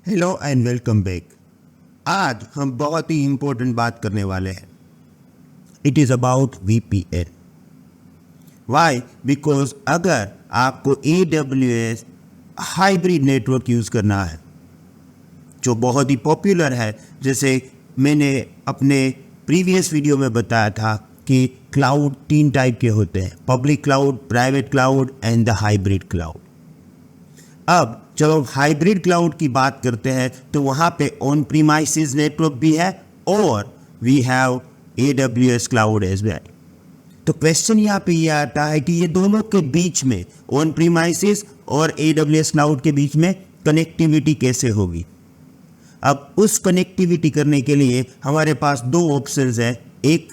Hello and welcome back. आज हम बहुत ही इम्पोर्टेंट बात करने वाले हैं। It is about VPN। Why? Because अगर आपको AWS हाइब्रिड नेटवर्क यूज़ करना है जो बहुत ही पॉपुलर है, जैसे मैंने अपने प्रीवियस वीडियो में बताया था कि क्लाउड 3 टाइप के होते हैं, public cloud, private cloud and the hybrid cloud. अब जब हम हाइब्रिड क्लाउड की बात करते हैं तो वहाँ पे ऑन प्रीमाइसिस नेटवर्क भी है और we have AWS cloud as well. तो क्वेश्चन यहाँ पे ये आता है कि ये दोनों के बीच में, ऑन प्रीमाइसिस और AWS क्लाउड के बीच में कनेक्टिविटी कैसे होगी। अब उस कनेक्टिविटी करने के लिए हमारे पास 2 ऑप्शंस हैं, एक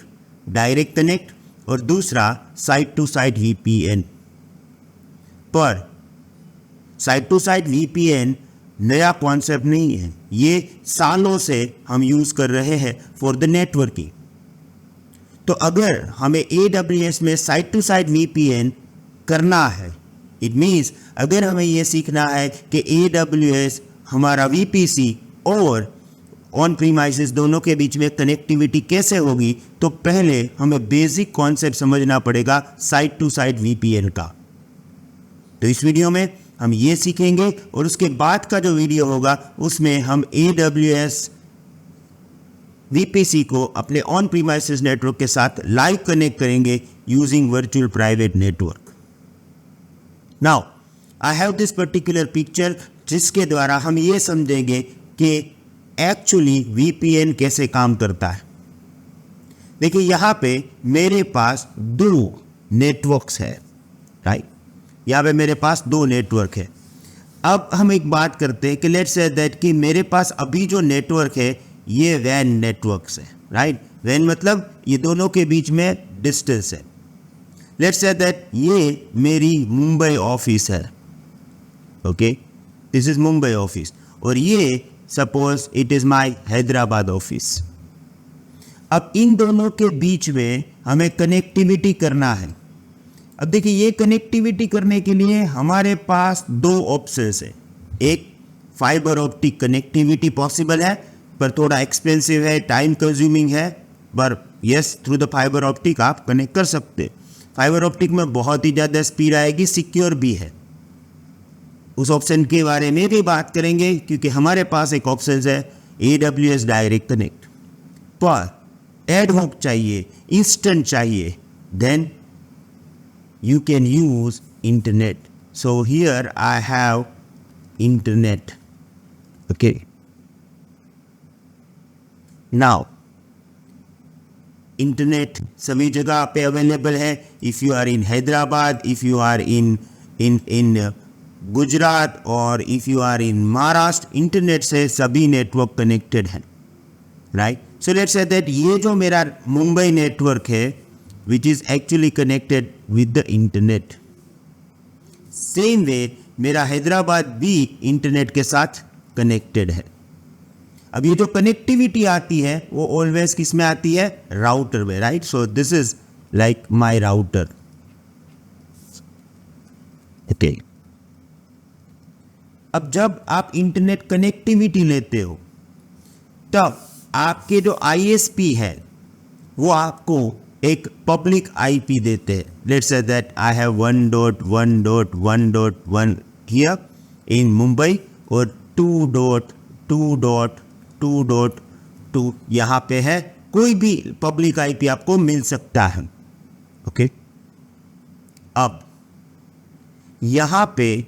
डायरेक्ट कनेक्ट और दूसरा साइट टू साइट VPN। पर साइट टू साइट VPN नया कॉन्सेप्ट नहीं है, ये सालों से हम यूज़ कर रहे हैं फॉर द नेटवर्किंग। तो अगर हमें AWS में साइट टू साइट VPN करना है, इट मीन्स अगर हमें ये सीखना है कि AWS हमारा VPC और ऑन प्रीमाइसिस दोनों के बीच में कनेक्टिविटी कैसे होगी, तो पहले हमें बेसिक कॉन्सेप्ट समझना पड़ेगा साइट टू साइट VPN का। तो इस वीडियो में हम ये सीखेंगे और उसके बाद का जो वीडियो होगा उसमें हम AWS VPC को अपने ऑन प्रीमाइसिस नेटवर्क के साथ लाइव कनेक्ट करेंगे using virtual private network. Now I have this particular picture जिसके द्वारा हम ये समझेंगे कि एक्चुअली VPN कैसे काम करता है। देखिए यहाँ पे मेरे पास 2 नेटवर्क्स है, राइट। यहाँ पे मेरे पास 2 नेटवर्क है। अब हम एक बात करते हैं कि लेट्स से दैट कि मेरे पास अभी जो नेटवर्क है ये वैन नेटवर्क्स है, राइट। वैन मतलब ये दोनों के बीच में डिस्टेंस है। लेट्स से दैट ये मेरी मुंबई ऑफिस है, okay, this is Mumbai office, और ये suppose it is my Hyderabad office. अब इन दोनों के बीच में हमें कनेक्टिविटी करना है। अब देखिए ये कनेक्टिविटी करने के लिए हमारे पास 2 ऑप्शंस है। एक फाइबर ऑप्टिक कनेक्टिविटी पॉसिबल है पर थोड़ा एक्सपेंसिव है, टाइम कंज्यूमिंग है, पर yes through the fibre optic आप कनेक्ट कर सकते। फाइबर ऑप्टिक में बहुत ही ज़्यादा स्पीड आएगी, सिक्योर भी है। उस ऑप्शन के बारे में भी बात करेंगे क्योंकि हमारे पास एक ऑप्शन है AWS डायरेक्ट कनेक्ट। पर एड हॉक चाहिए, इंस्टेंट चाहिए, then you can use internet. So here I have internet, okay. Now internet सभी जगह पे अवेलेबल है। if you are in Hyderabad, if you are in Gujarat और if you are in Maharashtra, internet से सभी network connected हैं, right. So let's say that ये जो मेरा मुंबई नेटवर्क है which is actually connected with the internet, same way मेरा हैदराबाद भी इंटरनेट के साथ कनेक्टेड है। अब ये जो कनेक्टिविटी आती है वो ऑलवेज किस में आती है, राउटर में, right. So this is like my router, okay. अब जब आप इंटरनेट कनेक्टिविटी लेते हो तब आपके जो ISP है वो आपको एक पब्लिक IP देते हैं। Let's say that I have 1.1.1.1 here in Mumbai और 2.2.2.2 यहाँ पे है। कोई भी पब्लिक IP आपको मिल सकता है, ओके। अब यहाँ पे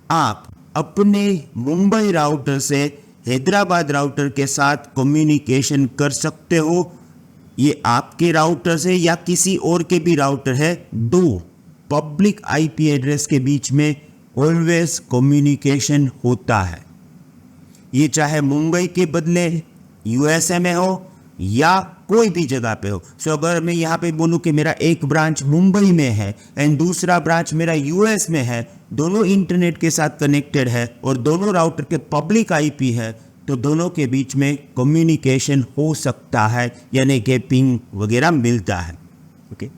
आप अपने मुंबई राउटर से हैदराबाद राउटर के साथ कम्युनिकेशन कर सकते हो। ये आपके राउटर से या किसी और के भी राउटर है, 2 पब्लिक IP एड्रेस के बीच में ऑलवेज कम्युनिकेशन होता है। ये चाहे मुंबई के बदले USA में हो या कोई भी जगह पे हो। सो अगर मैं यहाँ पे बोलूँ कि मेरा एक ब्रांच मुंबई में है एंड दूसरा ब्रांच मेरा US में है, दोनों इंटरनेट के साथ कनेक्टेड है और दोनों राउटर के पब्लिक IP है, तो दोनों के बीच में कम्युनिकेशन हो सकता है, यानी कि पिंग वगैरह मिलता है, ओके।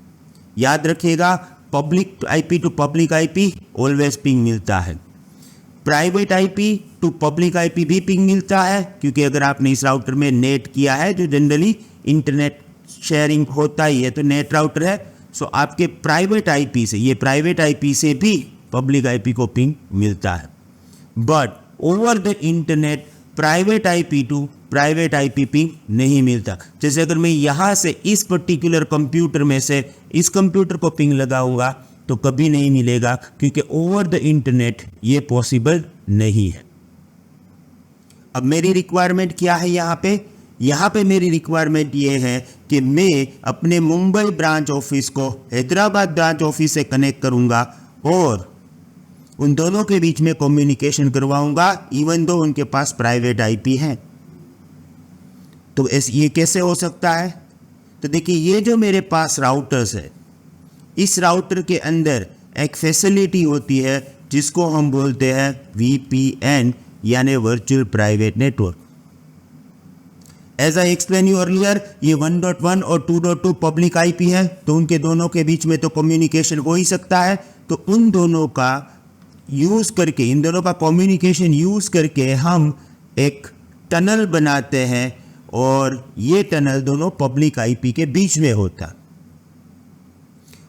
याद रखिएगा public IP to public IP always ping मिलता है। Private IP to public IP भी पिंग मिलता है, क्योंकि अगर आपने इस राउटर में नेट किया है, जो जनरली इंटरनेट शेयरिंग होता ही है, तो नेट राउटर है, सो आपके प्राइवेट आईपी से, ये प्राइवेट आईपी से भी पब्लिक आईपी को पिंग मिलता है। But over the internet private IP to private IP ping नहीं मिलता। जैसे अगर मैं यहाँ से इस पर्टिकुलर कंप्यूटर में से इस कंप्यूटर को पिंग लगाऊंगा तो कभी नहीं मिलेगा, क्योंकि ओवर द इंटरनेट ये पॉसिबल नहीं है। अब मेरी रिक्वायरमेंट क्या है यहाँ पे मेरी रिक्वायरमेंट ये है कि मैं अपने मुंबई ब्रांच ऑफिस को हैदराबाद ब्रांच ऑफिस से कनेक्ट करूँगा और उन दोनों के बीच में कम्युनिकेशन करवाऊँगा, इवन दो उनके पास प्राइवेट आईपी है। तो ये कैसे हो सकता है? तो देखिए, ये जो मेरे पास राउटर्स है, इस राउटर के अंदर एक फैसिलिटी होती है जिसको हम बोलते हैं VPN, यानी virtual private network. As I explain you earlier, ये 1.1 और 2.2 पब्लिक आईपी है, तो उनके दोनों के बीच में तो कम्युनिकेशन हो ही सकता है। तो उन दोनों का यूज़ करके, इन दोनों का कम्युनिकेशन यूज़ करके हम एक टनल बनाते हैं, और ये टनल दोनों पब्लिक आईपी के बीच में होता।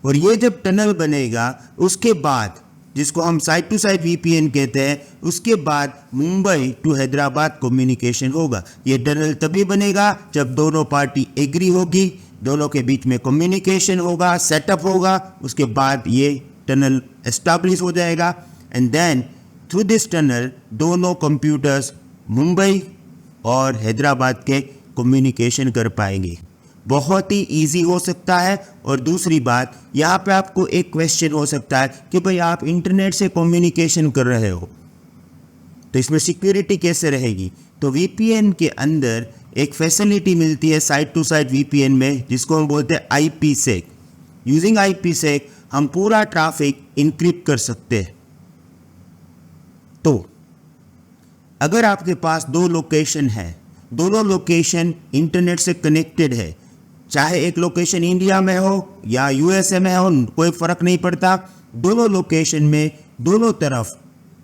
और ये जब टनल बनेगा, उसके बाद, जिसको हम साइड टू साइड VPN कहते हैं, उसके बाद मुंबई टू हैदराबाद कम्युनिकेशन होगा। ये टनल तभी बनेगा जब दोनों पार्टी एग्री होगी, दोनों के बीच में कम्युनिकेशन होगा, सेटअप होगा, उसके बाद ये टनल एस्टैब्लिश हो जाएगा। And then through this tunnel दोनों कंप्यूटर्स मुंबई और हैदराबाद के कम्युनिकेशन कर पाएंगे। बहुत ही इजी हो सकता है। और दूसरी बात, यहाँ पे आपको एक क्वेश्चन हो सकता है कि भाई आप इंटरनेट से कम्युनिकेशन कर रहे हो, तो इसमें सिक्योरिटी कैसे रहेगी? तो VPN के अंदर एक फैसिलिटी मिलती है साइड टू साइड VPN में, जिसको हम बोलते हैं IPsec। यूजिंग IPsec हम पूरा ट्रैफिक इनक्रिप्ट कर सकते हैं। तो अगर आपके पास दो लोकेशन है, दोनों लोकेशन इंटरनेट से कनेक्टेड है, चाहे एक लोकेशन इंडिया में हो या USA में हो, कोई फ़र्क नहीं पड़ता, दोनों लोकेशन में दोनों तरफ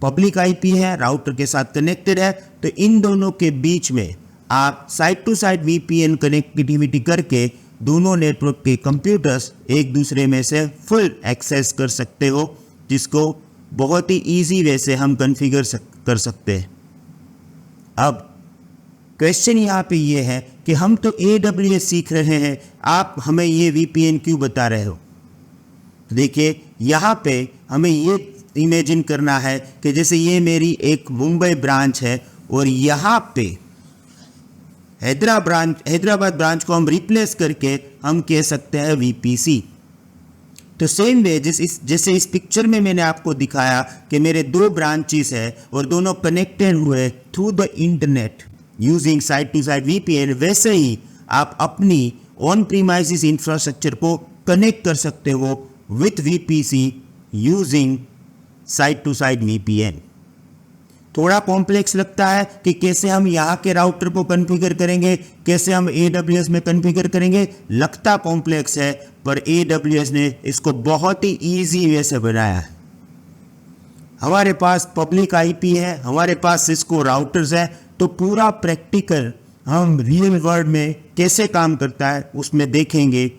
पब्लिक आईपी है, राउटर के साथ कनेक्टेड है, तो इन दोनों के बीच में आप side to side VPN connectivity करके दोनों नेटवर्क के कंप्यूटर्स एक दूसरे में से फुल एक्सेस कर सकते हो, जिसको बहुत ही ईजी वे से हम कॉन्फ़िगर कर सकते हैं। अब क्वेश्चन यहाँ पे ये है कि हम तो AWS सीख रहे हैं, आप हमें ये VPN क्यों बता रहे हो? देखिए, यहाँ पे हमें ये इमेजिन करना है कि जैसे ये मेरी एक मुंबई ब्रांच है और यहाँ पे हैदराबाद ब्रांच को हम रिप्लेस करके हम कह सकते हैं VPC। तो सेम वे जैसे इस पिक्चर में मैंने आपको दिखाया कि मेरे दो ब्रांचेस है और दोनों कनेक्टेड हुए through the internet using side to side VPN, वैसे ही आप अपनी ऑन प्रीमाइसिस इंफ्रास्ट्रक्चर को कनेक्ट कर सकते हो with VPC using side to side VPN। थोड़ा कॉम्प्लेक्स लगता है कि कैसे हम यहाँ के राउटर को कॉन्फ़िगर करेंगे, कैसे हम AWS में कॉन्फ़िगर करेंगे, लगता कॉम्प्लेक्स है, पर AWS ने इसको बहुत ही ईजी वे से बनाया है। हमारे पास पब्लिक आईपी है, हमारे पास सिस्को राउटर्स है, तो पूरा प्रैक्टिकल हम रियल वर्ल्ड में कैसे काम करता है उसमें देखेंगे।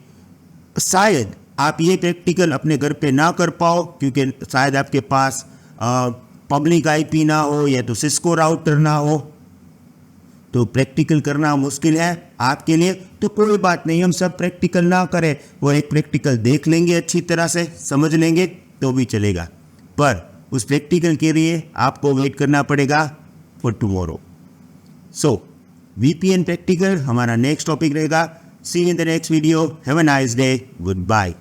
शायद आप ये प्रैक्टिकल अपने घर पे ना कर पाओ, क्योंकि शायद आपके पास पब्लिक आईपी ना हो या तो सिस्को राउटर ना हो, तो प्रैक्टिकल करना मुश्किल है आपके लिए। तो कोई बात नहीं, हम सब प्रैक्टिकल ना करें, वो एक प्रैक्टिकल देख लेंगे, अच्छी तरह से समझ लेंगे तो भी चलेगा, पर उस प्रैक्टिकल के लिए आपको वेट करना पड़ेगा for tomorrow. So VPN practical हमारा नेक्स्ट टॉपिक रहेगा। See you in the next video. Have a nice day. Good bye.